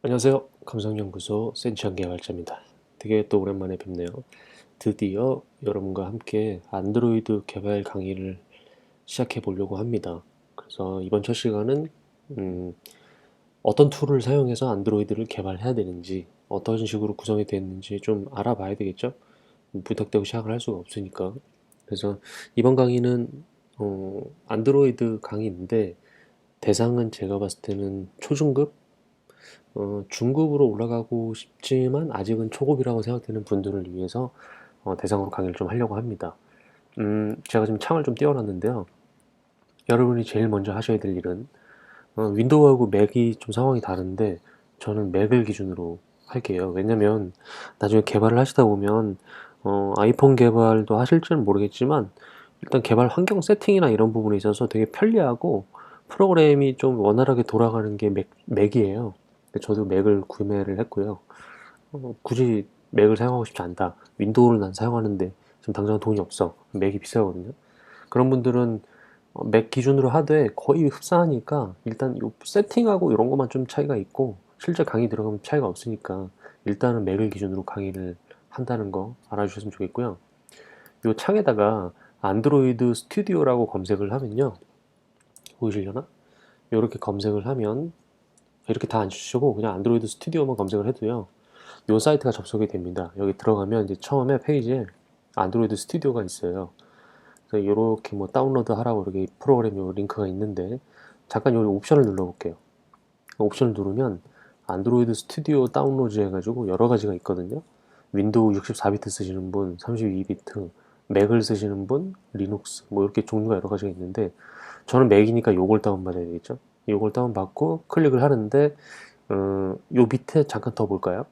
안녕하세요. 감성연구소 센치한 개발자입니다. 되게 또 오랜만에 뵙네요. 드디어 여러분과 함께 안드로이드 개발 강의를 시작해 보려고 합니다. 그래서 이번 첫 시간은 음, 어떤 툴을 사용해서 안드로이드를 개발해야 되는지, 어떤 식으로 구성이 되는지 좀 알아봐야 되겠죠? 부탁되고 시작을 할 수가 없으니까. 그래서 이번 강의는 안드로이드 강의인데 대상은 제가 봤을 때는 초중급 중급으로 올라가고 싶지만 아직은 초급이라고 생각되는 분들을 위해서 대상으로 강의를 좀 하려고 합니다. 제가 지금 창을 좀 띄워놨는데요. 여러분이 제일 먼저 하셔야 될 일은 윈도우하고 맥이 좀 상황이 다른데 저는 맥을 기준으로 할게요. 왜냐면 나중에 개발을 하시다 보면 아이폰 개발도 하실지는 모르겠지만 일단 개발 환경 세팅이나 이런 부분에 있어서 되게 편리하고 프로그램이 좀 원활하게 돌아가는 게 맥이에요. 저도 맥을 구매를 했고요. 굳이 맥을 사용하고 싶지 않다. 윈도우를 난 사용하는데 지금 당장 돈이 없어. 맥이 비싸거든요. 그런 분들은 맥 기준으로 하되 거의 흡사하니까 일단 요 세팅하고 이런 것만 좀 차이가 있고 실제 강의 들어가면 차이가 없으니까 일단은 맥을 기준으로 강의를 한다는 거 알아주셨으면 좋겠고요. 요 창에다가 안드로이드 스튜디오라고 검색을 하면요. 보이시려나? 이렇게 검색을 하면 이렇게 다 안 주시고 그냥 안드로이드 스튜디오만 검색을 해도요. 요 사이트가 접속이 됩니다. 여기 들어가면 이제 처음에 페이지에 안드로이드 스튜디오가 있어요. 그래서 이렇게 뭐 다운로드 하라고 이렇게 프로그램 요 링크가 있는데 잠깐 요 옵션을 눌러볼게요. 옵션을 누르면 안드로이드 스튜디오 다운로드 해가지고 여러 가지가 있거든요. 윈도우 64비트 쓰시는 분, 32비트, 맥을 쓰시는 분, 리눅스 뭐 이렇게 종류가 여러 가지가 있는데 저는 맥이니까 요걸 다운받아야 되겠죠. 요걸 다운받고 클릭을 하는데 요 밑에 잠깐 더 볼까요?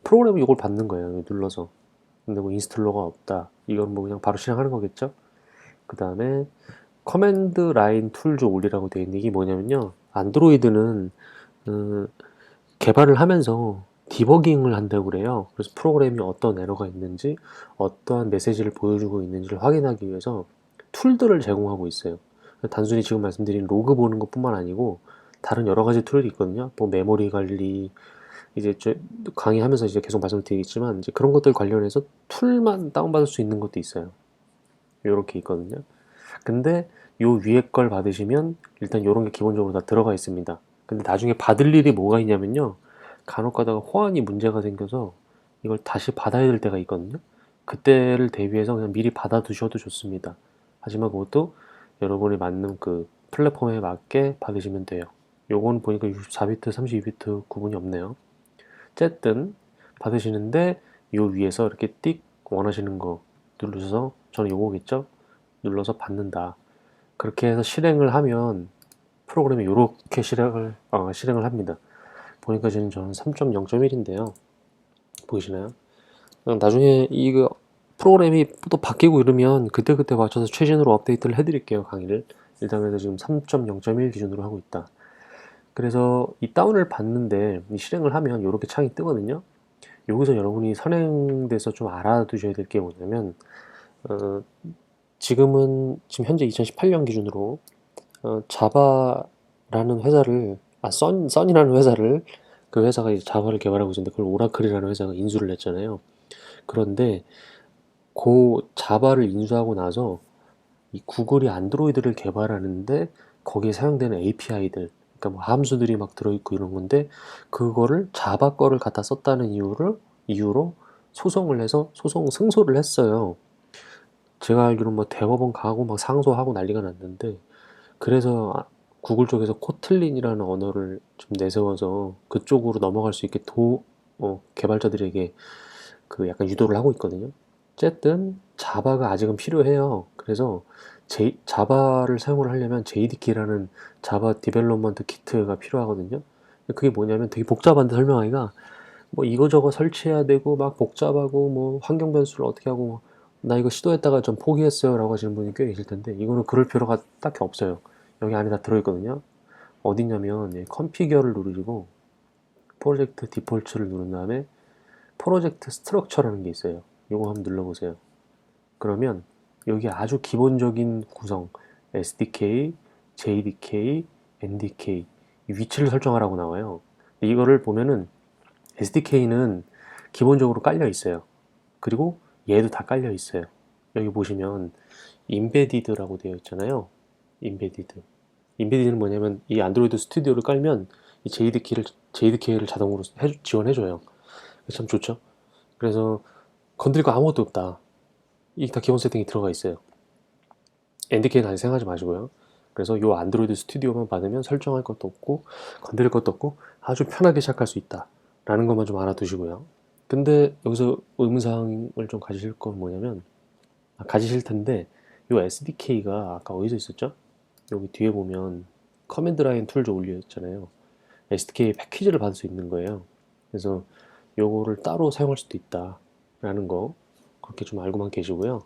프로그램이 이걸 받는 거예요. 눌러서. 근데 뭐 인스톨러가 없다. 이건 뭐 그냥 바로 실행하는 거겠죠? 그 다음에 커맨드 라인 툴즈 올리라고 되어 있는 게 뭐냐면요. 안드로이드는 음, 개발을 하면서 디버깅을 한다고 그래요. 그래서 프로그램이 어떤 에러가 있는지, 어떠한 메시지를 보여주고 있는지를 확인하기 위해서 툴들을 제공하고 있어요. 단순히 지금 말씀드린 로그 보는 것뿐만 아니고 다른 여러 가지 툴이 있거든요. 뭐 메모리 관리, 이제 저 강의하면서 이제 계속 말씀드리겠지만 이제 그런 것들 관련해서 툴만 다운받을 수 있는 것도 있어요. 요렇게 있거든요. 근데 요 위에 걸 받으시면 일단 요런 게 기본적으로 다 들어가 있습니다. 근데 나중에 받을 일이 뭐가 있냐면요. 간혹 가다가 호환이 문제가 생겨서 이걸 다시 받아야 될 때가 있거든요. 그때를 대비해서 그냥 미리 받아 두셔도 좋습니다. 하지만 그것도 여러분이 맞는 그 플랫폼에 맞게 받으시면 돼요. 요건 보니까 64비트, 32비트 구분이 없네요. 어쨌든 받으시는데 요 위에서 이렇게 띡 원하시는 거 누르셔서 저는 요거겠죠? 눌러서 받는다. 그렇게 해서 실행을 하면 프로그램이 이렇게 실행을 합니다. 보니까 지금 저는 3.0.1인데요. 보이시나요? 나중에 이거 프로그램이 또 바뀌고 이러면 그때그때 맞춰서 최신으로 업데이트를 해드릴게요. 강의를. 일단 그래서 지금 3.0.1 기준으로 하고 있다. 그래서 이 다운을 받는데 이 실행을 하면 이렇게 창이 뜨거든요. 여기서 여러분이 선행돼서 좀 알아두셔야 될 게 뭐냐면 어, 지금 현재 2018년 기준으로 자바라는 회사를 써니라는 회사를 그 회사가 이제 자바를 개발하고 있는데 그걸 오라클이라는 회사가 인수를 했잖아요. 그런데 그 자바를 인수하고 나서 이 구글이 안드로이드를 개발하는데 거기에 사용되는 API들, 그러니까 뭐 함수들이 막 들어있고 이런 건데 그거를 자바 거를 갖다 썼다는 이유로 소송을 해서 소송 승소를 했어요. 제가 알기로 뭐 대법원 가고 막 상소하고 난리가 났는데 그래서 구글 쪽에서 코틀린이라는 언어를 좀 내세워서 그쪽으로 넘어갈 수 있게 개발자들에게 그 약간 유도를 하고 있거든요. 어쨌든 자바가 아직은 필요해요. 그래서 자바를 사용을 하려면 JDK라는 자바 디벨롭먼트 키트가 필요하거든요. 그게 뭐냐면 되게 복잡한데 설명하기가 뭐 이거저거 설치해야 되고 막 복잡하고 뭐 환경 변수를 어떻게 하고 나 이거 시도했다가 좀 포기했어요 라고 하시는 분이 꽤 계실 텐데 이거는 그럴 필요가 딱히 없어요. 여기 안에 다 들어있거든요. 어디냐면 컨피겨를 누르시고 프로젝트 디폴트를 누른 다음에 프로젝트 스트럭처라는 게 있어요. 이거 한번 눌러보세요. 그러면 여기 아주 기본적인 구성 SDK, JDK, NDK 이 위치를 설정하라고 나와요. 이거를 보면은 SDK는 기본적으로 깔려 있어요. 그리고 얘도 다 깔려 있어요. 여기 보시면 인베디드라고 되어 있잖아요. 인베디드. 인베디드는 뭐냐면 이 안드로이드 스튜디오를 깔면 이 JDK를 자동으로 지원해줘요. 참 좋죠. 그래서 건드릴 거 아무것도 없다. 이게 다 기본 세팅이 들어가 있어요. NDK는 아직 생각하지 마시고요. 그래서 이 안드로이드 스튜디오만 받으면 설정할 것도 없고 건드릴 것도 없고 아주 편하게 시작할 수 있다 라는 것만 좀 알아두시고요. 근데 여기서 의문사항을 좀 가지실 건 뭐냐면 가지실 텐데 이 SDK가 아까 어디서 있었죠? 여기 뒤에 보면 커맨드 라인 툴즈 올려 있잖아요. SDK 패키지를 받을 수 있는 거예요. 그래서 요거를 따로 사용할 수도 있다 라는 거 그렇게 좀 알고만 계시고요.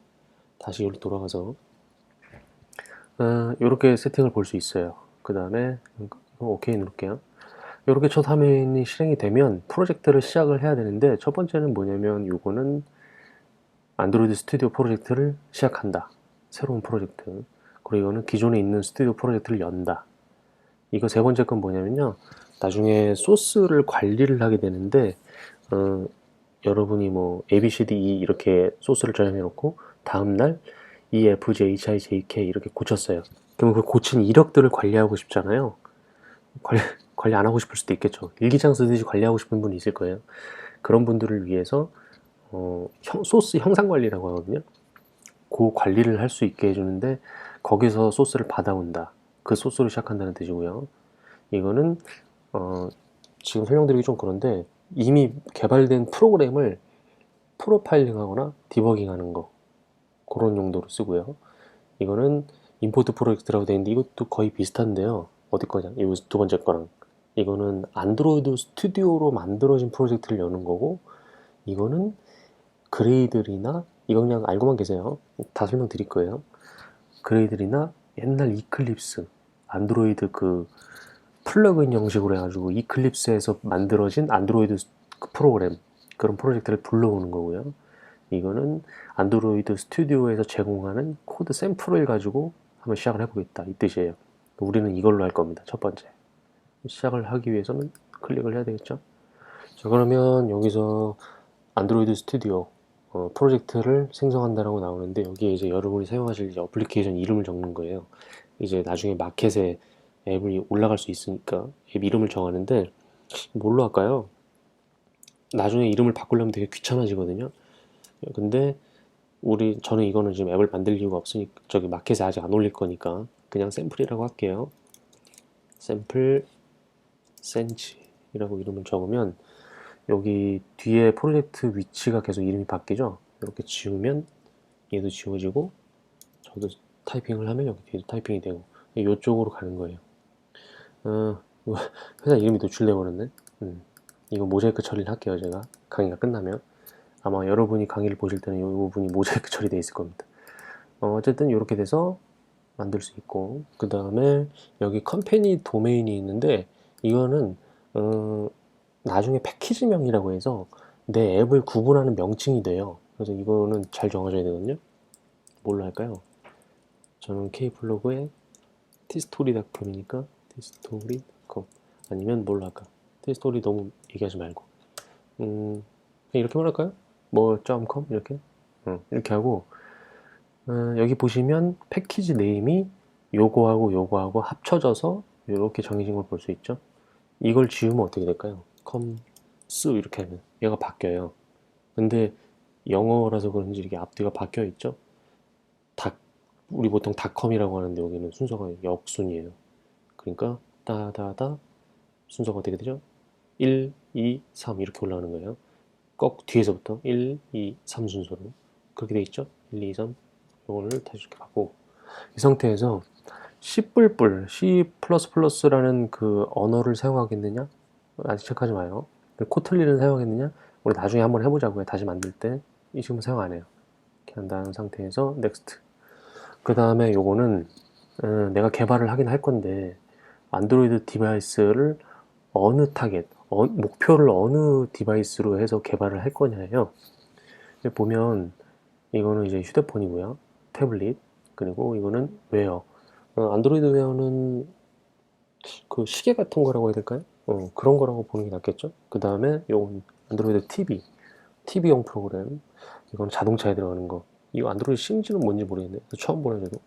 다시 여기로 돌아가서 이렇게 세팅을 볼 수 있어요. 그 다음에 OK 누를게요. 이렇게 첫 화면이 실행이 되면 프로젝트를 시작을 해야 되는데 첫 번째는 뭐냐면 이거는 안드로이드 스튜디오 프로젝트를 시작한다. 새로운 프로젝트. 그리고 이거는 기존에 있는 스튜디오 프로젝트를 연다. 이거 세 번째 건 뭐냐면요. 나중에 소스를 관리를 하게 되는데 여러분이 뭐 ABCDE 이렇게 소스를 저장해 놓고 다음날 EFG, HI, JK 이렇게 고쳤어요. 그럼 그 고친 이력들을 관리하고 싶잖아요. 관리 안 하고 싶을 수도 있겠죠. 일기장 쓰듯이 관리하고 싶은 분이 있을 거예요. 그런 분들을 위해서 소스 형상 관리라고 하거든요. 그 관리를 할 수 있게 해주는데 거기서 소스를 받아온다. 그 소스로 시작한다는 뜻이고요. 이거는 지금 설명드리기 좀 그런데 이미 개발된 프로그램을 프로파일링하거나 디버깅하는 거 그런 용도로 쓰고요. 이거는 임포트 프로젝트라고 되어 있는데 이것도 거의 비슷한데요. 어디 거냐? 이 두 번째 거랑 이거는 안드로이드 스튜디오로 만들어진 프로젝트를 여는 거고 이거는 그레이들이나 이거 그냥 알고만 계세요. 다 설명드릴 거예요. 그레이들이나 옛날 이클립스 안드로이드 그 플러그인 형식으로 해가지고 이클립스에서 만들어진 안드로이드 프로그램 그런 프로젝트를 불러오는 거고요. 이거는 안드로이드 스튜디오에서 제공하는 코드 샘플을 가지고 한번 시작을 해보겠다 이 뜻이에요. 우리는 이걸로 할 겁니다. 첫 번째 시작을 하기 위해서는 클릭을 해야 되겠죠. 자 그러면 여기서 안드로이드 스튜디오 프로젝트를 생성한다라고 나오는데 여기에 이제 여러분이 사용하실 이제 어플리케이션 이름을 적는 거예요. 이제 나중에 마켓에 앱이 올라갈 수 있으니까 앱 이름을 정하는데 뭘로 할까요? 나중에 이름을 바꾸려면 되게 귀찮아지거든요. 근데 저는 이거는 지금 앱을 만들 이유가 없으니까 저기 마켓에 아직 안 올릴 거니까 그냥 샘플이라고 할게요. 샘플 센치이라고 이름을 적으면 여기 뒤에 프로젝트 위치가 계속 이름이 바뀌죠. 이렇게 지우면 얘도 지워지고 저도 타이핑을 하면 여기 뒤에도 타이핑이 되고 이쪽으로 가는 거예요. 회사 이름이 노출돼 버렸네. 이거 모자이크 처리를 할게요. 제가 강의가 끝나면 아마 여러분이 강의를 보실 때는 이 부분이 모자이크 처리되어 있을 겁니다. 어쨌든 이렇게 돼서 만들 수 있고 그 다음에 여기 컴퍼니 도메인이 있는데 이거는 나중에 패키지명이라고 해서 내 앱을 구분하는 명칭이 돼요. 그래서 이거는 잘 정하셔야 되거든요. 뭘로 할까요? 저는 K블로그에 티스토리닷컴이니까 티스토리닷컴 아니면 뭘로 할까? 티스토리 너무 얘기하지 말고 그냥 이렇게만 할까요? 뭐.com 이렇게 이렇게 하고 여기 보시면 패키지 네임이 요거하고 요거하고 합쳐져서 이렇게 정해진 걸 볼 수 있죠. 이걸 지우면 어떻게 될까요? 컴스 이렇게 하면 얘가 바뀌어요. 근데 영어라서 그런지 이렇게 앞뒤가 바뀌어 있죠. 우리 보통 닷컴이라고 하는데 여기는 순서가 역순이에요. 그러니까 따다다 순서가 어떻게 되죠? 1, 2, 3 이렇게 올라가는 거예요. 꼭 뒤에서부터 1, 2, 3 순서로 그렇게 돼 있죠. 1, 2, 3 이거를 다시 이렇게 바꾸고 이 상태에서 C++라는 그 언어를 사용하겠느냐? 아직 체크하지 마요. 코틀린을 사용하겠느냐? 우리 나중에 한번 해보자고요. 다시 만들 때. 이 지금 사용 안 해요. 이렇게 한 다음 상태에서 넥스트. 그 다음에 요거는 내가 개발을 하긴 할 건데 안드로이드 디바이스를 어느 타겟, 목표를 어느 디바이스로 해서 개발을 할 거냐예요. 보면 이거는 이제 휴대폰이고요. 태블릿. 그리고 이거는 웨어. 안드로이드 웨어는 그 시계 같은 거라고 해야 될까요? 그런 거라고 보는 게 낫겠죠? 그 다음에 요건 안드로이드 TV용 프로그램. 이건 자동차에 들어가는 거. 이거 안드로이드 시리즈는 뭔지 모르겠네. 처음 보네, 저도.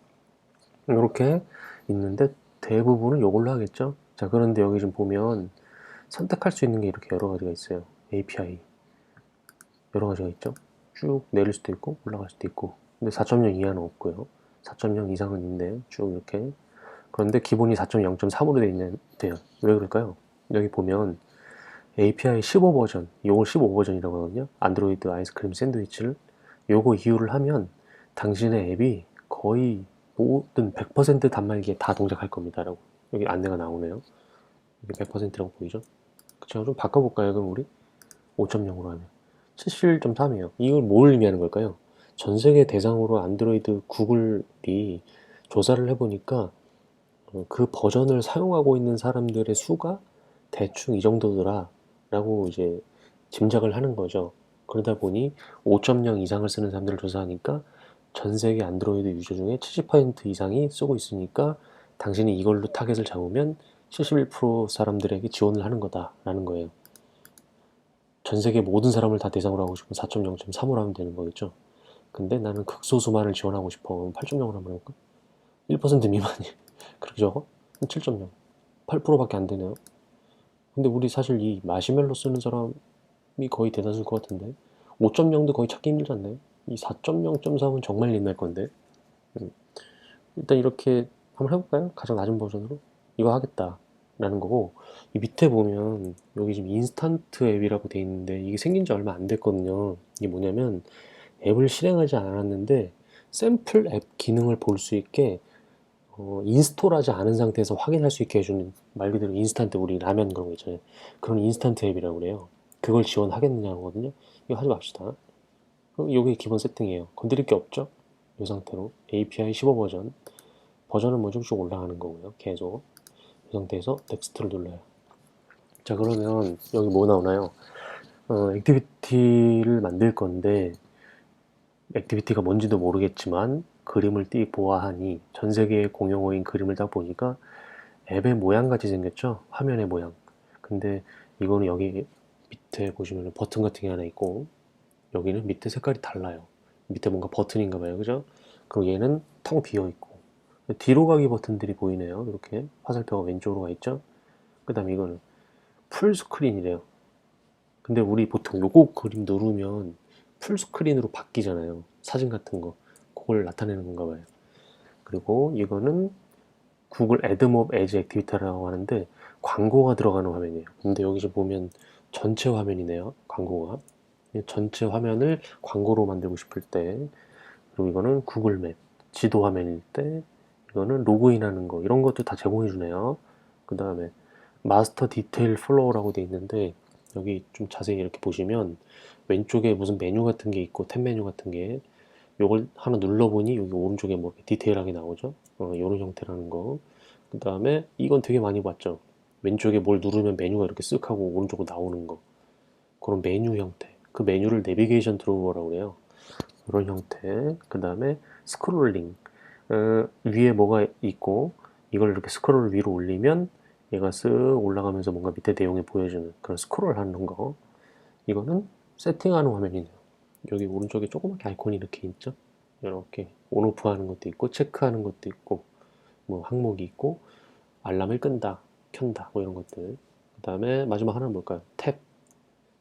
이렇게 있는데 대부분은 요걸로 하겠죠? 자, 그런데 여기 좀 보면 선택할 수 있는 게 이렇게 여러 가지가 있어요. API. 여러 가지가 있죠? 쭉 내릴 수도 있고, 올라갈 수도 있고. 근데 4.0 이하는 없고요. 4.0 이상은 있네. 쭉 이렇게. 그런데 기본이 4.0.3으로 돼요. 왜 그럴까요? 여기 보면 API 15 버전, 요걸 15 버전이라고 하거든요. 안드로이드 아이스크림 샌드위치를 요거 이유를 하면 당신의 앱이 거의 모든 100% 단말기에 다 동작할 겁니다. 라고 여기 안내가 나오네요. 이게 100%라고 보이죠? 제가 좀 바꿔볼까요? 그럼 우리 5.0으로 하면 77.3이에요. 이걸 뭘 의미하는 걸까요? 전 세계 대상으로 안드로이드 구글이 조사를 해보니까 그 버전을 사용하고 있는 사람들의 수가 대충 이 정도더라 라고 이제 짐작을 하는 거죠. 그러다 보니 5.0 이상을 쓰는 사람들을 조사하니까 전 세계 안드로이드 유저 중에 70% 이상이 쓰고 있으니까 당신이 이걸로 타겟을 잡으면 71% 사람들에게 지원을 하는 거다라는 거예요. 전 세계 모든 사람을 다 대상으로 하고 싶으면 4.0.3으로 하면 되는 거겠죠. 근데 나는 극소수만을 지원하고 싶어. 8.0으로 한번 해볼까? 1% 미만이 그렇게 적어? 7.0 8%밖에 안 되네요. 근데 우리 사실 이 마시멜로 쓰는 사람이 거의 대다수일 것 같은데 5.0도 거의 찾기 힘들지 않나요? 이 4.0.3은 정말 옛날 건데. 음, 일단 이렇게 한번 해볼까요? 가장 낮은 버전으로 이거 하겠다 라는 거고, 이 밑에 보면 여기 지금 인스턴트 앱이라고 돼 있는데 이게 생긴 지 얼마 안 됐거든요. 이게 뭐냐면 앱을 실행하지 않았는데 샘플 앱 기능을 볼 수 있게 인스톨하지 않은 상태에서 확인할 수 있게 해주는, 말 그대로 인스턴트, 우리 라면 그런 거 있잖아요. 그런 인스턴트 앱이라고 그래요. 그걸 지원하겠느냐거든요. 이거 하지 맙시다. 그럼 이게 기본 세팅이에요. 건드릴 게 없죠? 이 상태로 API 15 버전은 뭐 쭉쭉 올라가는 거고요. 계속 이 상태에서 넥스트를 눌러요. 자, 그러면 여기 뭐 나오나요? 액티비티를 만들 건데 액티비티가 뭔지도 모르겠지만 그림을 띄 보아하니 전 세계의 공용어인 그림을 딱 보니까 앱의 모양 같이 생겼죠? 화면의 모양. 근데 이거는 여기 밑에 보시면 버튼 같은 게 하나 있고 여기는 밑에 색깔이 달라요. 밑에 뭔가 버튼인가 봐요. 그죠? 그리고 얘는 텅 비어 있고 뒤로 가기 버튼들이 보이네요. 이렇게 화살표가 왼쪽으로 가 있죠? 그 다음에 이거는 풀 스크린이래요. 근데 우리 보통 요거 그림 누르면 풀 스크린으로 바뀌잖아요. 사진 같은 거. 그걸 나타내는 건가 봐요. 그리고 이거는 구글 애드몹 에즈 액티비티라고 하는데 광고가 들어가는 화면이에요. 근데 여기 좀 보면 전체 화면이네요. 광고가. 전체 화면을 광고로 만들고 싶을 때, 그리고 이거는 구글 맵 지도 화면일 때, 이거는 로그인하는 거, 이런 것도 다 제공해 주네요. 그 다음에 마스터 디테일 플로우라고 돼 있는데 여기 좀 자세히 이렇게 보시면 왼쪽에 무슨 메뉴 같은 게 있고 탭 메뉴 같은 게, 요걸 하나 눌러보니 여기 오른쪽에 뭐 이렇게 디테일하게 나오죠. 이런 형태라는 거. 그 다음에 이건 되게 많이 봤죠. 왼쪽에 뭘 누르면 메뉴가 이렇게 쓱 하고 오른쪽으로 나오는 거. 그런 메뉴 형태. 그 메뉴를 내비게이션 드로워라고 그래요. 이런 형태. 그 다음에 스크롤링. 위에 뭐가 있고 이걸 이렇게 스크롤 위로 올리면 얘가 쓱 올라가면서 뭔가 밑에 내용이 보여주는 그런 스크롤 하는 거. 이거는 세팅하는 화면이네요. 여기 오른쪽에 조그맣게 아이콘이 이렇게 있죠. 이렇게 온오프 하는 것도 있고 체크하는 것도 있고 뭐 항목이 있고 알람을 끈다 켠다 뭐 이런 것들. 그 다음에 마지막 하나는 뭘까요?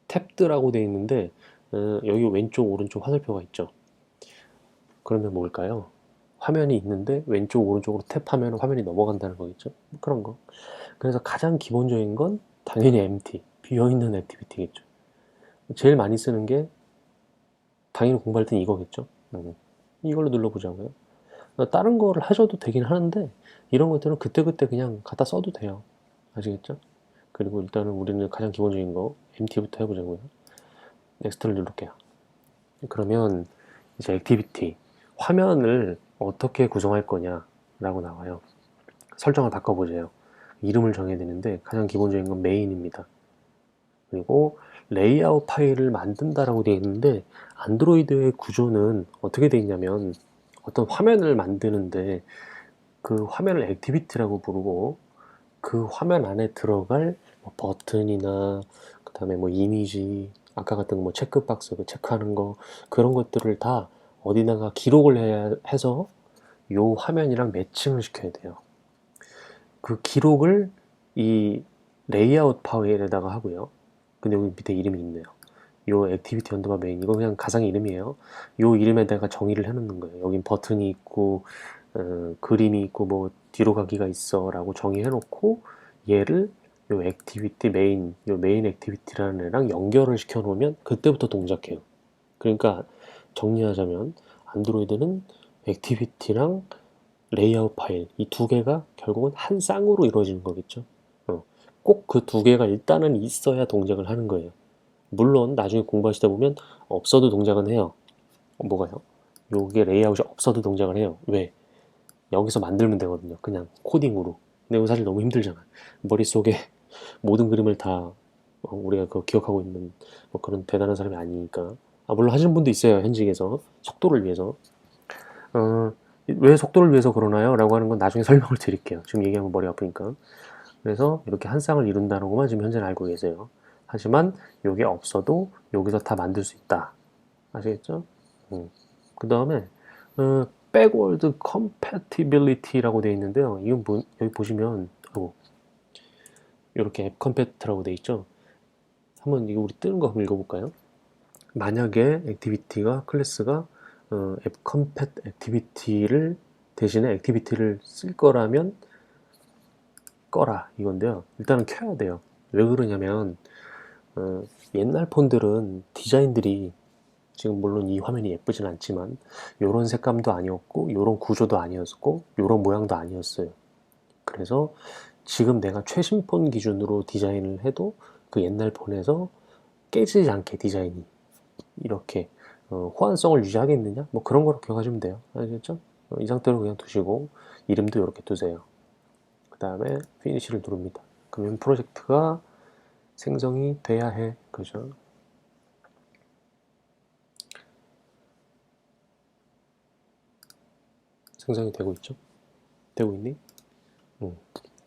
탭들하고 되어 있는데 여기 왼쪽 오른쪽 화살표가 있죠. 그러면 뭘까요? 화면이 있는데 왼쪽 오른쪽으로 탭하면 화면이 넘어간다는 거겠죠. 그런 거. 그래서 가장 기본적인 건 당연히 MT, 비어있는 액티비티겠죠. 제일 많이 쓰는 게 당연히 공부할 땐 이거겠죠. 이걸로 눌러보자고요. 다른 거를 하셔도 되긴 하는데 이런 것들은 그때그때 그냥 갖다 써도 돼요. 아시겠죠? 그리고 일단은 우리는 가장 기본적인 거 MT부터 해보자고요. 넥스트를 누를게요. 그러면 이제 액티비티 화면을 어떻게 구성할 거냐 라고 나와요. 설정을 바꿔보세요. 이름을 정해야 되는데 가장 기본적인 건 메인입니다. 그리고 레이아웃 파일을 만든다라고 되어 있는데 안드로이드의 구조는 어떻게 되어 있냐면 어떤 화면을 만드는데 그 화면을 액티비티라고 부르고 그 화면 안에 들어갈 뭐 버튼이나 그 다음에 뭐 이미지, 아까 같은 뭐 체크박스 그 체크하는 거, 그런 것들을 다 어디다가 기록을 해서 요 화면이랑 매칭을 시켜야 돼요. 그 기록을 이 레이아웃 파일에다가 하고요. 근데 여기 밑에 이름이 있네요. 요 액티비티 언더바 메인, 이거 그냥 가상의 이름이에요. 요 이름에다가 정의를 해놓는 거예요. 여긴 버튼이 있고 그림이 있고 뭐 뒤로 가기가 있어 라고 정의해놓고, 얘를 요 액티비티 메인, 요 메인 액티비티라는 애랑 연결을 시켜 놓으면 그때부터 동작해요. 그러니까 정리하자면 안드로이드는 액티비티랑 레이아웃 파일, 이 두 개가 결국은 한 쌍으로 이루어지는 거겠죠. 꼭 그 두 개가 일단은 있어야 동작을 하는 거예요. 물론 나중에 공부하시다 보면 없어도 동작은 해요. 뭐가요? 요게 레이아웃이 없어도 동작을 해요. 왜? 여기서 만들면 되거든요. 그냥 코딩으로. 근데 이거 사실 너무 힘들잖아. 머릿속에 모든 그림을 다 우리가 그 기억하고 있는 뭐 그런 대단한 사람이 아니니까. 아, 물론 하시는 분도 있어요. 현직에서. 속도를 위해서. 왜 속도를 위해서 그러나요? 라고 하는 건 나중에 설명을 드릴게요. 지금 얘기하면 머리 아프니까. 그래서 이렇게 한 쌍을 이룬다는 것만 지금 현재는 알고 계세요. 하지만 이게 없어도 여기서 다 만들 수 있다. 아시겠죠? 그 다음에 backward compatibility라고 되어 있는데요. 이건 뭐, 여기 보시면 이렇게 앱 컴패트라고 되어 있죠. 한번 이거 우리 뜨는 거 한번 읽어볼까요? 만약에 액티비티가 클래스가 앱 컴패 액티비티를 대신에 액티비티를 쓸 거라면 꺼라 이건데요. 일단은 켜야 돼요. 왜 그러냐면 옛날 폰들은 디자인들이, 지금 물론 이 화면이 예쁘진 않지만 요런 색감도 아니었고 요런 구조도 아니었고 요런 모양도 아니었어요. 그래서 지금 내가 최신 폰 기준으로 디자인을 해도 그 옛날 폰에서 깨지지 않게 디자인이 이렇게 호환성을 유지하겠느냐? 뭐 그런 거로 기억하시면 돼요. 아시겠죠? 이 상태로 그냥 두시고 이름도 이렇게 두세요. 그 다음에 피니시를 누릅니다. 그러면 프로젝트가 생성이 돼야 해. 그죠? 생성이 되고 있죠? 되고 있니?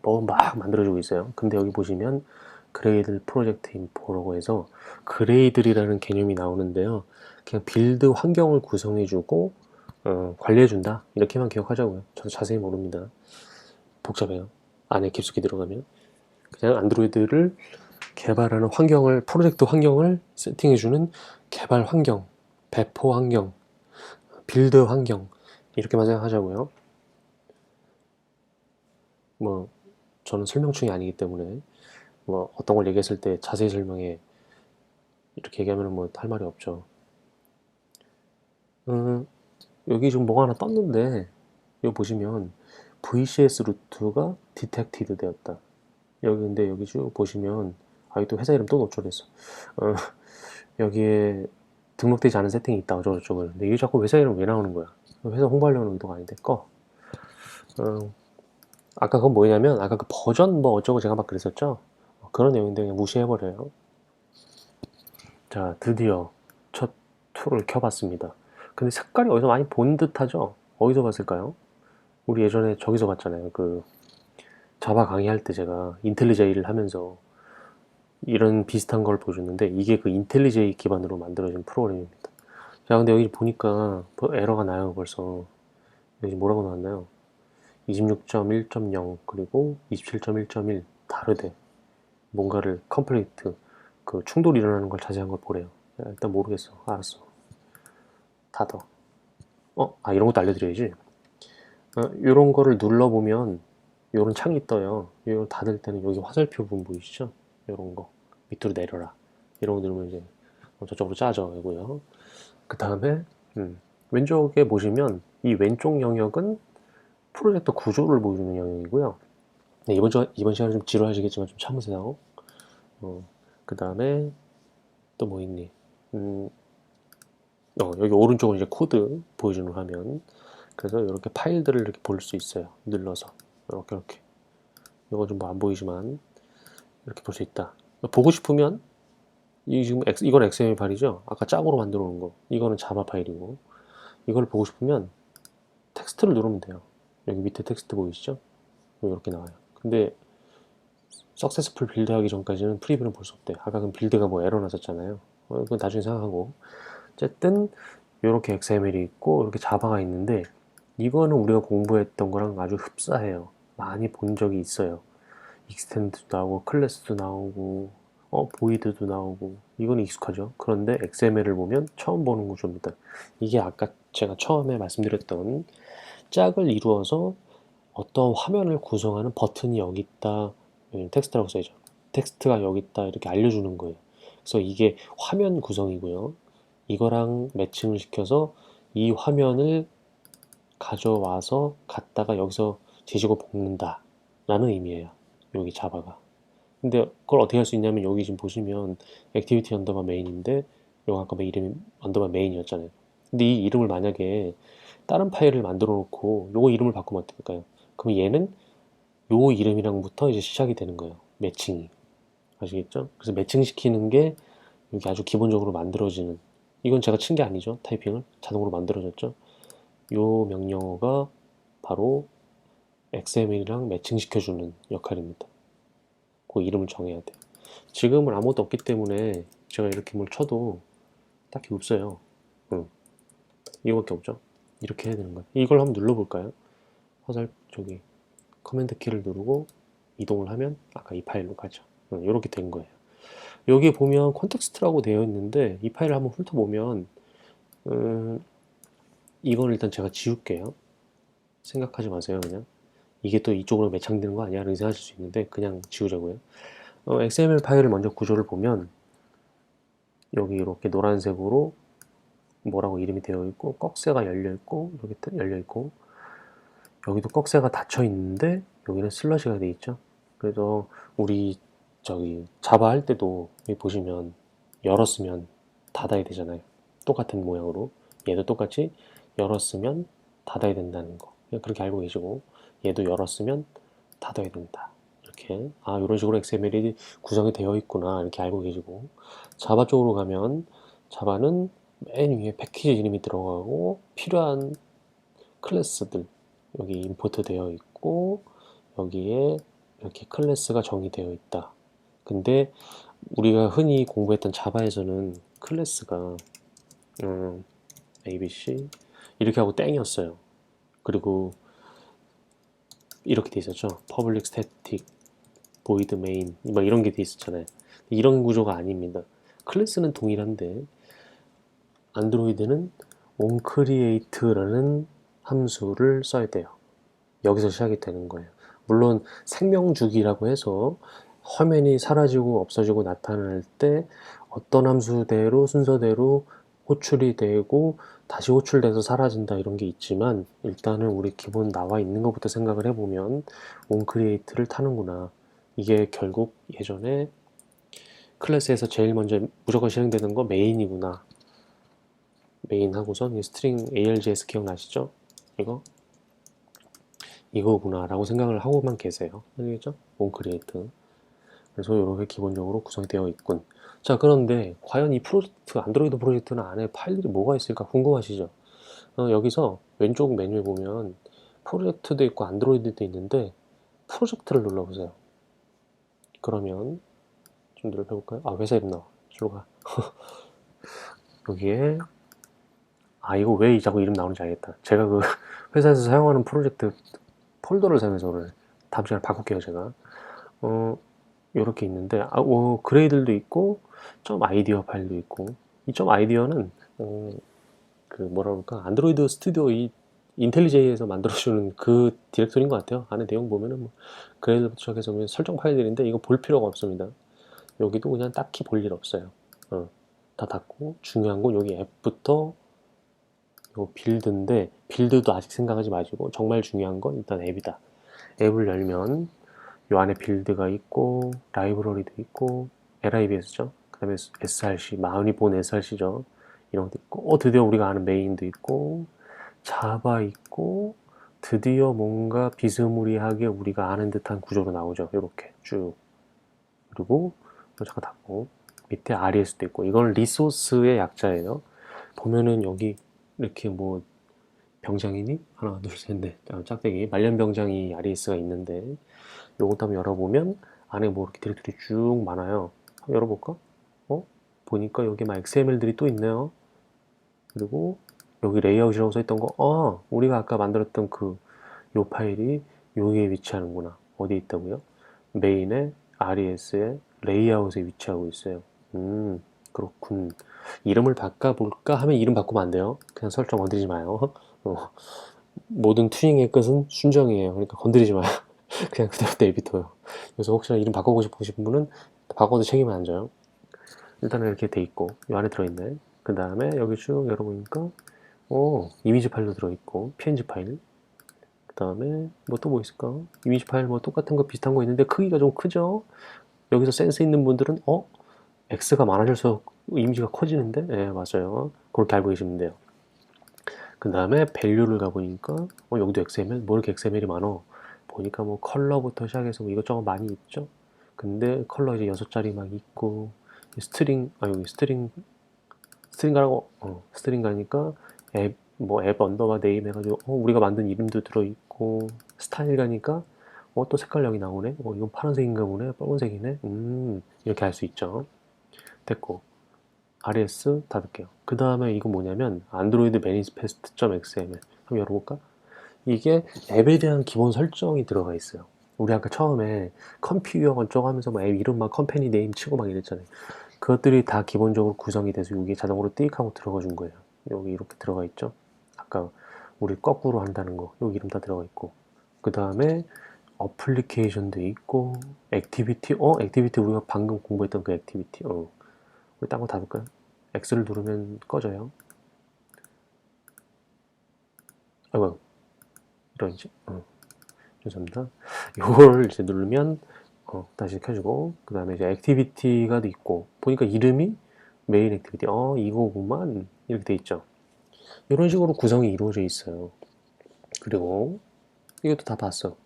뭐 막 만들어주고 있어요. 근데 여기 보시면 그레이들 프로젝트 인포라고 해서 그레이들이라는 개념이 나오는데요. 그냥 빌드 환경을 구성해주고 관리해준다, 이렇게만 기억하자고요. 저도 자세히 모릅니다. 복잡해요. 안에 깊숙이 들어가면. 그냥 안드로이드를 개발하는 환경을, 프로젝트 환경을 세팅해주는 개발 환경, 배포 환경, 빌드 환경, 이렇게만 생각하자고요. 뭐 저는 설명충이 아니기 때문에 뭐 어떤 걸 얘기했을 때 자세히 설명해 이렇게 얘기하면 뭐 할 말이 없죠. 여기 지금 뭐가 하나 떴는데, 여기 보시면 VCS 루트가 디텍티드 되었다. 여기 근데 여기 쭉 보시면 여기 또 회사 이름 또 노출했어. 어, 여기에 등록되지 않은 세팅이 있다 어쩌고저쩌고. 근데 이게 자꾸 회사 이름 왜 나오는 거야? 회사 홍보하려는 의도가 아닌데 꺼. 아까 그건 뭐냐면 아까 그 버전 뭐 어쩌고 제가 막 그랬었죠. 그런 내용인데 그냥 무시해버려요. 자, 드디어 첫 툴을 켜봤습니다. 근데 색깔이 어디서 많이 본 듯하죠? 어디서 봤을까요? 우리 예전에 저기서 봤잖아요. 그 자바 강의할 때 제가 인텔리제이를 하면서 이런 비슷한 걸 보여줬는데, 이게 그 인텔리제이 기반으로 만들어진 프로그램입니다. 자, 근데 여기 보니까 에러가 나요. 벌써 여기 뭐라고 나왔나요? 26.1.0 그리고 27.1.1 다르대. 뭔가를 컴플레이트, 그 충돌이 일어나는 걸 자세한 걸 보래요. 야, 일단 모르겠어. 알았어. 닫아. 이런 것도 알려드려야지. 이런 거를 눌러보면 이런 창이 떠요. 이걸 닫을 때는 여기 화살표 부분 보이시죠? 이런 거 밑으로 내려라. 이런 거 누르면 이제 저쪽으로 짜져고요. 그 다음에 왼쪽에 보시면 이 왼쪽 영역은 프로젝터 구조를 보여주는 영역이고요. 네, 이번 시간에 좀 지루하시겠지만 좀 참으세요. 그 다음에 또 뭐 있니? 여기 오른쪽은 이제 코드 보여주는 화면. 그래서 이렇게 파일들을 이렇게 볼 수 있어요. 눌러서 이렇게 이거 좀 뭐 안 보이지만 이렇게 볼 수 있다. 보고 싶으면 이건 XML 파일이죠. 아까 짝으로 만들어 놓은 거. 이거는 자바 파일이고, 이걸 보고 싶으면 텍스트를 누르면 돼요. 여기 밑에 텍스트 보이시죠? 이렇게 나와요. 근데 석세스풀 빌드하기 전까지는 프리뷰는 볼 수 없대. 아까 그 빌드가 뭐 에러 났었잖아요. 그건 나중에 생각하고. 어쨌든 이렇게 XML이 있고 이렇게 자바가 있는데 이거는 우리가 공부했던 거랑 아주 흡사해요. 많이 본 적이 있어요. 익스텐드도 나오고 클래스도 나오고 보이드도 나오고 이건 익숙하죠. 그런데 XML을 보면 처음 보는 구조입니다. 이게 아까 제가 처음에 말씀드렸던 짝을 이루어서 어떤 화면을 구성하는 버튼이 여기 있다. 여기는 텍스트라고 써있죠. 텍스트가 여기 있다 이렇게 알려주는 거예요. 그래서 이게 화면 구성이고요. 이거랑 매칭을 시켜서 이 화면을 가져와서 갖다가 여기서 뒤지고 볶는다 라는 의미예요. 여기 자바가. 근데 그걸 어떻게 할 수 있냐면 여기 지금 보시면 액티비티 언더바 메인인데 여기 아까 이름이 언더바 메인이었잖아요. 근데 이 이름을 만약에 다른 파일을 만들어 놓고 요거 이름을 바꾸면 어떨까요? 그럼 얘는 요 이름이랑부터 이제 시작이 되는 거예요. 매칭이. 아시겠죠? 그래서 매칭시키는 게 여기 아주 기본적으로 만들어지는, 이건 제가 친 게 아니죠. 타이핑을 자동으로 만들어졌죠. 요 명령어가 바로 XML이랑 매칭시켜주는 역할입니다. 그 이름을 정해야 돼요. 지금은 아무것도 없기 때문에 제가 이렇게 뭘 쳐도 딱히 없어요. 이거밖에 없죠. 이렇게 해야 되는 거예요. 이걸 한번 눌러볼까요? 화살 저기 커맨드 키를 누르고 이동을 하면 아까 이 파일로 가죠. 이렇게 된 거예요. 여기 보면 콘텍스트라고 되어 있는데 이 파일을 한번 훑어보면 이건 일단 제가 지울게요. 생각하지 마세요. 그냥 이게 또 이쪽으로 매창되는 거 아니야? 라고 생각하실 수 있는데 그냥 지우자고요. XML 파일을 먼저 구조를 보면 여기 이렇게 노란색으로 뭐라고 이름이 되어 있고 꺽쇠가 열려 있고 여기 열려 있고 여기도 꺽쇠가 닫혀 있는데 여기는 슬러시가 돼 있죠. 그래서 우리 저기 자바 할 때도 여기 보시면 열었으면 닫아야 되잖아요. 똑같은 모양으로 얘도 똑같이 열었으면 닫아야 된다는 거 그렇게 알고 계시고 얘도 열었으면 닫아야 된다. 이렇게 이런 식으로 XML이 구성이 되어 있구나 이렇게 알고 계시고 자바 쪽으로 가면 자바는 맨 위에 패키지 이름이 들어가고 필요한 클래스들 여기 임포트 되어 있고 여기에 이렇게 클래스가 정의되어 있다. 근데 우리가 흔히 공부했던 자바에서는 클래스가 ABC 이렇게 하고 땡이었어요. 그리고 이렇게 돼 있었죠. Public Static Void Main 막 이런 게 돼 있었잖아요. 이런 구조가 아닙니다. 클래스는 동일한데 안드로이드는 onCreate라는 함수를 써야 돼요. 여기서 시작이 되는 거예요. 물론 생명주기라고 해서 화면이 사라지고 없어지고 나타날 때 어떤 함수대로 순서대로 호출이 되고 다시 호출돼서 사라진다 이런 게 있지만 일단은 우리 기본 나와 있는 것부터 생각을 해보면 onCreate를 타는구나. 이게 결국 예전에 클래스에서 제일 먼저 무조건 실행되는 거 메인이구나. 메인 하고선 스트링 ALJS 기억나시죠? 이거구나 라고 생각을 하고만 계세요. 아시겠죠? onCreate. 그래서 이렇게 기본적으로 구성이 되어 있군. 자, 그런데 과연 이 프로젝트, 안드로이드 프로젝트는 안에 파일들이 뭐가 있을까 궁금하시죠? 여기서 왼쪽 메뉴에 보면 프로젝트도 있고 안드로이드도 있는데 프로젝트를 눌러보세요. 그러면 좀 눌러볼까요? 회사 이름 나와. 저로 가. 여기에 이거 왜 자꾸 이름 나오는지 알겠다. 제가 그 회사에서 사용하는 프로젝트 폴더를 사용해서 오늘 다음 시간에 바꿀게요. 제가 이렇게 있는데 그레이들도 있고 점 아이디어 파일도 있고 이 점 아이디어는 그 뭐라 그럴까 안드로이드 스튜디오 이 인텔리제이에서 만들어주는 그 디렉토리인 것 같아요. 안에 내용 보면은 뭐 그레이드부터 시작해서 설정 파일들인데 이거 볼 필요가 없습니다. 여기도 그냥 딱히 볼 일 없어요. 다 닫고 중요한 건 여기 앱부터 요 빌드인데 빌드도 아직 생각하지 마시고 정말 중요한 건 일단 앱이다. 앱을 열면 요 안에 빌드가 있고 라이브러리도 있고 LIBS죠. 그 다음에 SRC 많이 본 SRC죠. 이런 것도 있고 드디어 우리가 아는 메인도 있고 자바 있고 드디어 뭔가 비스무리하게 우리가 아는 듯한 구조로 나오죠. 이렇게 쭉 그리고 잠깐 닫고 밑에 RES도 있고 이건 리소스의 약자예요. 보면은 여기 이렇게 뭐 병장이니? 하나 둘 셋 넷 짝대기 말년병장이 RES가 있는데 요것도 한번 열어보면 안에 뭐 이렇게 디렉토리 쭉 많아요. 한번 열어볼까? 보니까 여기 막 XML들이 또 있네요. 그리고 여기 레이아웃이라고 써있던 거, 우리가 아까 만들었던 요 파일이 여기에 위치하는구나. 어디에 있다고요? 메인에 RES에 레이아웃에 위치하고 있어요. 그렇군. 이름을 바꿔볼까 하면 이름 바꾸면 안 돼요. 그냥 설정 건드리지 마요. 모든 튜닝의 끝은 순정이에요. 그러니까 건드리지 마요. 그냥 그대로 내비둬요. 그래서 혹시나 이름 바꾸고 싶으신 분은 바꿔도 책임은 안 져요. 일단은 이렇게 돼 있고 이 안에 들어있네. 그 다음에 여기 쭉 열어보니까 이미지 파일도 들어있고 PNG 파일. 그 다음에 뭐 또 뭐 있을까? 이미지 파일 뭐 똑같은 거 비슷한 거 있는데 크기가 좀 크죠? 여기서 센스 있는 분들은 X가 많아질수록 이미지가 커지는데? 네, 맞아요. 그렇게 알고 계시면 돼요. 그 다음에 밸류를 가보니까 여기도 XML? 뭐 이렇게 XML이 많어? 보니까 뭐 컬러부터 시작해서 뭐 이것저것 많이 있죠? 근데 컬러 이제 6자리 막 있고 스트링, 여기 스트링 가라고, 스트링 가니까 앱 언더바 네임 해가지고 우리가 만든 이름도 들어있고 스타일 가니까 또 색깔력이 나오네. 이건 파란색인가 보네. 빨간색이네. 이렇게 알 수 있죠. 됐고 RS 닫을게요. 그 다음에 이거 뭐냐면 안드로이드 매니페스트.xml 한번 열어볼까? 이게 앱에 대한 기본 설정이 들어가 있어요. 우리 아까 처음에 컴피규어 어쩌고 하면서 막 앱 이름 막 컴퍼니 네임 치고 막 이랬잖아요. 그것들이 다 기본적으로 구성이 돼서 여기에 자동으로 띡 하고 들어가 준 거예요. 여기 이렇게 들어가 있죠. 아까 우리 거꾸로 한다는 거 여기 이름 다 들어가 있고 그 다음에 어플리케이션도 있고 액티비티 우리가 방금 공부했던 그 액티비티 우리 딴 거 닫을까요? X를 누르면 꺼져요. 아이고 이런지 죄송합니다. 이걸 이제 누르면 다시 켜주고 그 다음에 이제 액티비티가 있고 보니까 이름이 메인 액티비티 이거구만 이렇게 돼 있죠. 이런 식으로 구성이 이루어져 있어요. 그리고 이것도 다 봤어.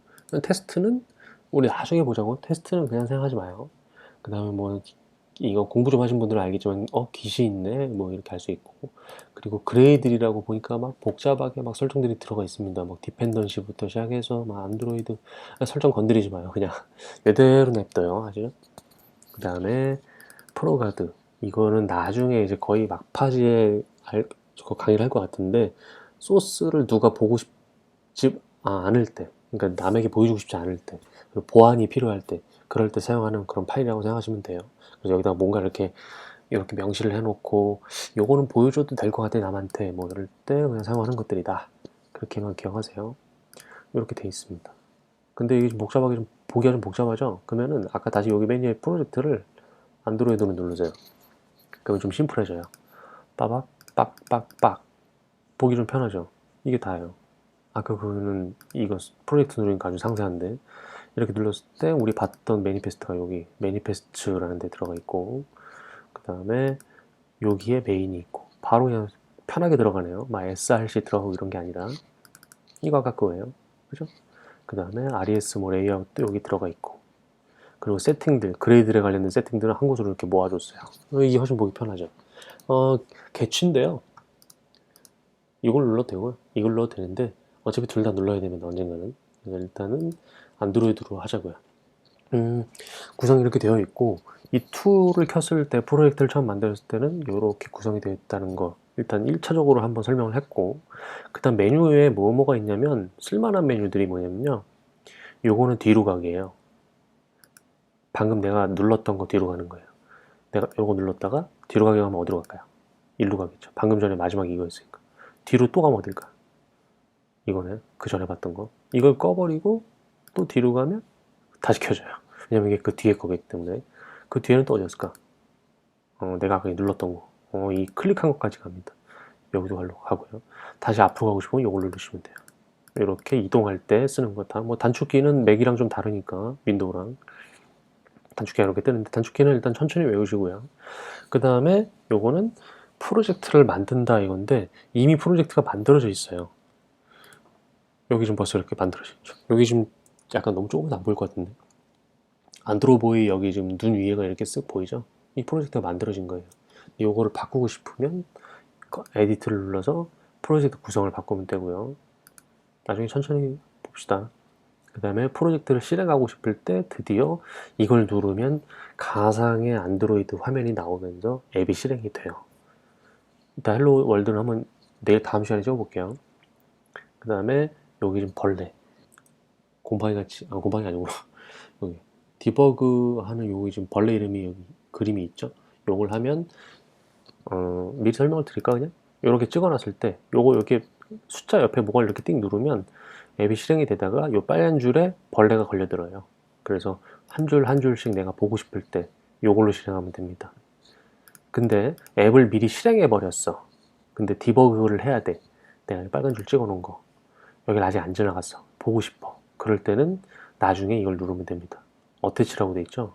테스트는 우리 나중에 보자고. 테스트는 그냥 생각하지 마요. 그 다음에 뭐 이거 공부 좀 하신 분들은 알겠지만 깃이 있네 뭐 이렇게 할 수 있고 그리고 그레이들이라고 보니까 막 복잡하게 막 설정들이 들어가 있습니다. 막 디펜던시부터 시작해서 막 안드로이드 설정 건드리지 마요. 그냥 이대로 냅둬요. 아주. 그 다음에 프로가드 이거는 나중에 이제 거의 막바지에 강의를 할 것 같은데 소스를 누가 보고 싶지 않을 때 그러니까 남에게 보여주고 싶지 않을 때 그리고 보안이 필요할 때 그럴 때 사용하는 그런 파일이라고 생각하시면 돼요. 그래서 여기다가 뭔가 이렇게 명시를 해놓고 요거는 보여줘도 될 것 같아 남한테 뭐 이럴 때 그냥 사용하는 것들이다. 그렇게만 기억하세요. 이렇게 돼 있습니다. 근데 이게 좀 복잡하게 좀 보기가 좀 복잡하죠? 그러면은 아까 다시 여기 메뉴에 프로젝트를 안드로이드로 누르세요. 그러면 좀 심플해져요. 빠박 빡빡빡 보기 좀 편하죠? 이게 다예요. 아까 그거는 이거 프로젝트 누르니까 아주 상세한데 이렇게 눌렀을 때 우리 봤던 매니페스트가 여기 매니페스트라는 데 들어가 있고 그 다음에 여기에 메인이 있고 바로 그냥 편하게 들어가네요. 막 src 들어가고 이런 게 아니라 이거 아까 그거예요. 그죠? 그 다음에 res 뭐 레이아웃도 여기 들어가 있고 그리고 세팅들 그레이드에 관련된 세팅들은 한 곳으로 이렇게 모아줬어요. 이게 훨씬 보기 편하죠. 개취인데요. 이걸 눌러도 되고요. 이걸 눌러도 되는데 어차피 둘 다 눌러야 됩니다. 언젠가는. 일단은 안드로이드로 하자고요. 구성이 이렇게 되어 있고 이 툴을 켰을 때 프로젝트를 처음 만들었을 때는 이렇게 구성이 되어 있다는 거 일단 1차적으로 한번 설명을 했고 그 다음 메뉴에 뭐가 있냐면 쓸만한 메뉴들이 뭐냐면요 요거는 뒤로 가기예요. 방금 내가 눌렀던 거 뒤로 가는 거예요. 내가 요거 눌렀다가 뒤로 가기 하면 어디로 갈까요? 일로 가겠죠. 방금 전에 마지막 이거였으니까 뒤로 또 가면 어딜까? 이거는 그 전에 봤던 거 이걸 꺼버리고 또 뒤로 가면 다시 켜져요. 왜냐면 이게 그 뒤에 거기 때문에 그 뒤에는 또 어디였을까? 내가 아까 눌렀던 거. 이 클릭한 것까지 갑니다. 여기도 가고요. 다시 앞으로 가고 싶으면 이걸 누르시면 돼요. 이렇게 이동할 때 쓰는 거다. 뭐 단축키는 맥이랑 좀 다르니까 윈도우랑 단축키가 이렇게 뜨는데 단축키는 일단 천천히 외우시고요. 그 다음에 요거는 프로젝트를 만든다 이건데 이미 프로젝트가 만들어져 있어요. 여기 좀 벌써 이렇게 만들어져 있죠. 여기 좀 약간 너무 조금도 안 보일 것 같은데 안드로보이 여기 지금 눈 위에가 이렇게 쓱 보이죠? 이 프로젝트가 만들어진 거예요. 요거를 바꾸고 싶으면 에디트를 눌러서 프로젝트 구성을 바꾸면 되고요. 나중에 천천히 봅시다. 그 다음에 프로젝트를 실행하고 싶을 때 드디어 이걸 누르면 가상의 안드로이드 화면이 나오면서 앱이 실행이 돼요. 일단 헬로 월드는 한번 내일 다음 시간에 찍어볼게요. 그 다음에 여기 좀 벌레 곰팡이 같이 곰팡이 아니고 여기 디버그 하는 여기 지금 벌레 이름이 여기 그림이 있죠. 요걸 하면 미리 설명을 드릴까 그냥? 이렇게 찍어놨을 때 요거 이렇게 숫자 옆에 뭐가 이렇게 띵 누르면 앱이 실행이 되다가 요 빨간 줄에 벌레가 걸려들어요. 그래서 한 줄 한 줄씩 내가 보고 싶을 때 요걸로 실행하면 됩니다. 근데 앱을 미리 실행해 버렸어. 근데 디버그를 해야 돼. 내가 빨간 줄 찍어 놓은 거 여기를 아직 안 지나갔어. 보고 싶어. 그럴 때는 나중에 이걸 누르면 됩니다. 어태치라고 돼 있죠.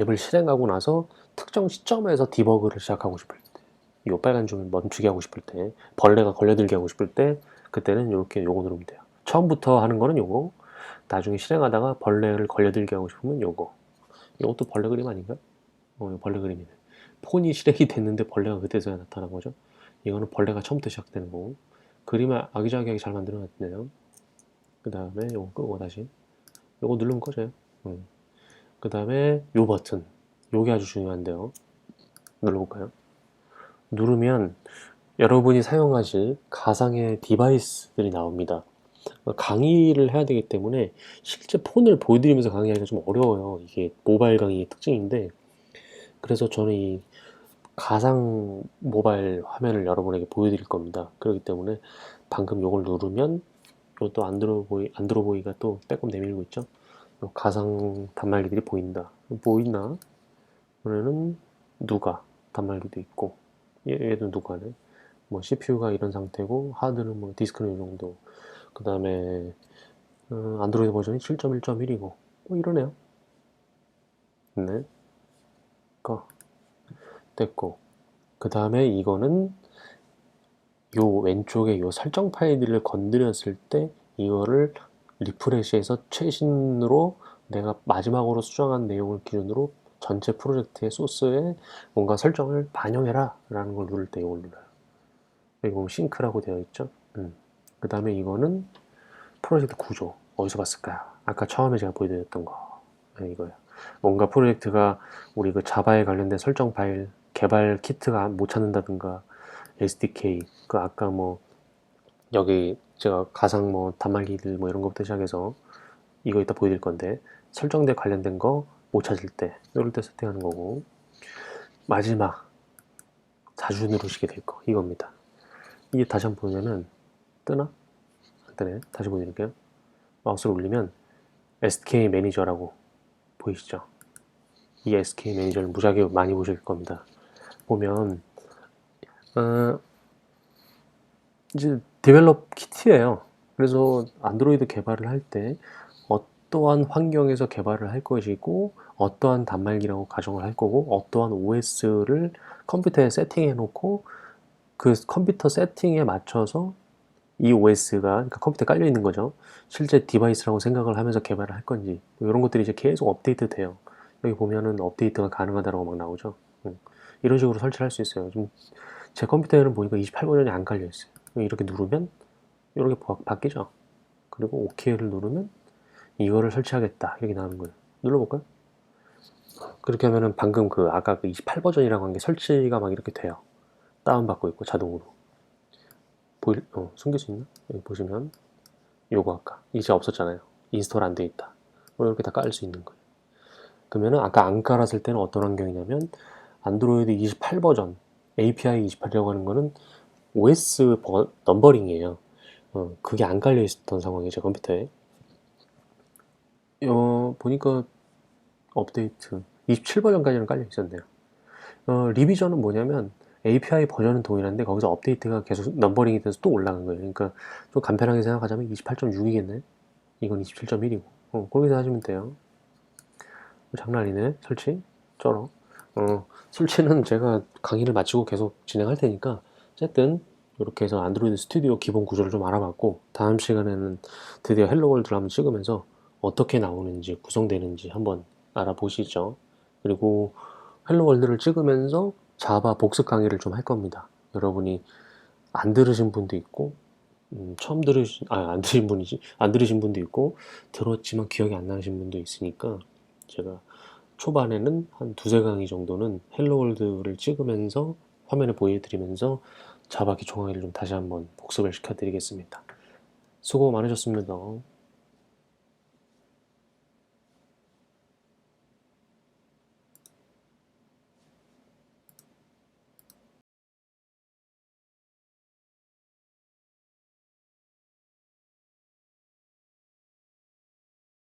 앱을 실행하고 나서 특정 시점에서 디버그를 시작하고 싶을 때, 이 빨간 줄 멈추게 하고 싶을 때, 벌레가 걸려들게 하고 싶을 때, 그때는 이렇게 요거 누르면 돼요. 처음부터 하는 거는 요거, 나중에 실행하다가 벌레를 걸려들게 하고 싶으면 요거. 이것도 벌레 그림 아닌가? 이거 벌레 그림이네. 폰이 실행이 됐는데 벌레가 그때서야 나타난 거죠. 이거는 벌레가 처음부터 시작되는 거고. 그림을 아기자기하게 잘 만들어놨네요. 그 다음에 요거 끄고 다시 요거 누르면 꺼져요. 그 다음에 요 버튼 요게 아주 중요한데요. 눌러볼까요? 누르면 여러분이 사용하실 가상의 디바이스들이 나옵니다. 강의를 해야 되기 때문에 실제 폰을 보여드리면서 강의하기가 좀 어려워요. 이게 모바일 강의의 특징인데, 그래서 저는 이 가상 모바일 화면을 여러분에게 보여드릴 겁니다. 그렇기 때문에 방금 요걸 누르면 요또 안드로보이가 또 빼꼼 내밀고 있죠. 요 가상 단말기들이 보인다. 보이나? 그러면은 누가 단말기도 있고 얘도 누가네. 뭐 CPU가 이런 상태고 하드는 뭐 디스크는 이 정도. 그 다음에 안드로이드 버전이 7.1.1이고 뭐 이러네요. 네, 됐고 그 다음에 이거는 요 왼쪽에 요 설정 파일들을 건드렸을 때 이거를 리프레시해서 최신으로 내가 마지막으로 수정한 내용을 기준으로 전체 프로젝트의 소스에 뭔가 설정을 반영해라 라는 걸 누를 때 이걸 눌러요. 여기 보면 싱크라고 되어 있죠. 그 다음에 이거는 프로젝트 구조 어디서 봤을까요? 아까 처음에 제가 보여드렸던 거 이거예요. 뭔가 프로젝트가 우리 그 자바에 관련된 설정 파일 개발 키트가 못 찾는다든가 SDK 그 아까 뭐 여기 제가 가상 뭐 단말기들 뭐 이런 것부터 시작해서 이거 이따 보여드릴 건데 설정대 관련된 거 못 찾을 때 이럴 때 세팅하는 거고, 마지막 자주 누르시게 될 거 이겁니다. 이게 다시 한번 보면은 뜨나? 안 뜨네. 다시 보여드릴게요. 마우스를 올리면 SK 매니저라고 보이시죠? 이 SK 매니저를 무지하게 많이 보실 겁니다. 보면 이제 데벨롭 키트예요. 그래서 안드로이드 개발을 할 때 어떠한 환경에서 개발을 할 것이고 어떠한 단말기라고 가정을 할 거고 어떠한 OS를 컴퓨터에 세팅해 놓고 그 컴퓨터 세팅에 맞춰서 이 OS가 그러니까 컴퓨터에 깔려 있는 거죠. 실제 디바이스라고 생각을 하면서 개발을 할 건지 뭐 이런 것들이 이제 계속 업데이트 돼요. 여기 보면은 업데이트가 가능하다고 막 나오죠. 이런 식으로 설치를 할 수 있어요. 좀 제 컴퓨터에는 보니까 28버전이 안 깔려 있어요. 이렇게 누르면 이렇게 바뀌죠. 그리고 OK를 누르면 이거를 설치하겠다 이렇게 나오는 거예요. 눌러볼까요? 그렇게 하면은 방금 그 아까 그 28버전이라고 한 게 설치가 막 이렇게 돼요. 다운받고 있고 자동으로 숨길 수 있나? 여기 보시면 요거 아까 이제 없었잖아요. 인스톨 안 돼 있다. 이렇게 다 깔 수 있는 거예요. 그러면은 아까 안 깔았을 때는 어떤 환경이냐면 안드로이드 28버전 API 28이라고 하는 거는 OS 넘버링이에요. 그게 안 깔려 있었던 상황이죠 컴퓨터에. 보니까 업데이트 27버전까지는 깔려 있었네요. 리비전은 뭐냐면 API 버전은 동일한데 거기서 업데이트가 계속 넘버링이 돼서 또 올라간 거예요. 그러니까 좀 간편하게 생각하자면 28.6이겠네. 이건 27.1이고. 거기서 하시면 돼요. 장난 아니네. 설치. 쩔어. 설치는 제가 강의를 마치고 계속 진행할 테니까 어쨌든 이렇게 해서 안드로이드 스튜디오 기본 구조를 좀 알아봤고, 다음 시간에는 드디어 헬로월드를 한번 찍으면서 어떻게 나오는지 구성되는지 한번 알아보시죠. 그리고 헬로월드를 찍으면서 자바 복습 강의를 좀 할 겁니다. 여러분이 안 들으신 분도 있고 처음 안 들으신 분도 있고, 들었지만 기억이 안 나신 분도 있으니까, 제가 초반에는 한 두세 강의 정도는 헬로 월드를 찍으면서 화면을 보여드리면서 자바키 종아리를 좀 다시 한번 복습을 시켜드리겠습니다. 수고 많으셨습니다.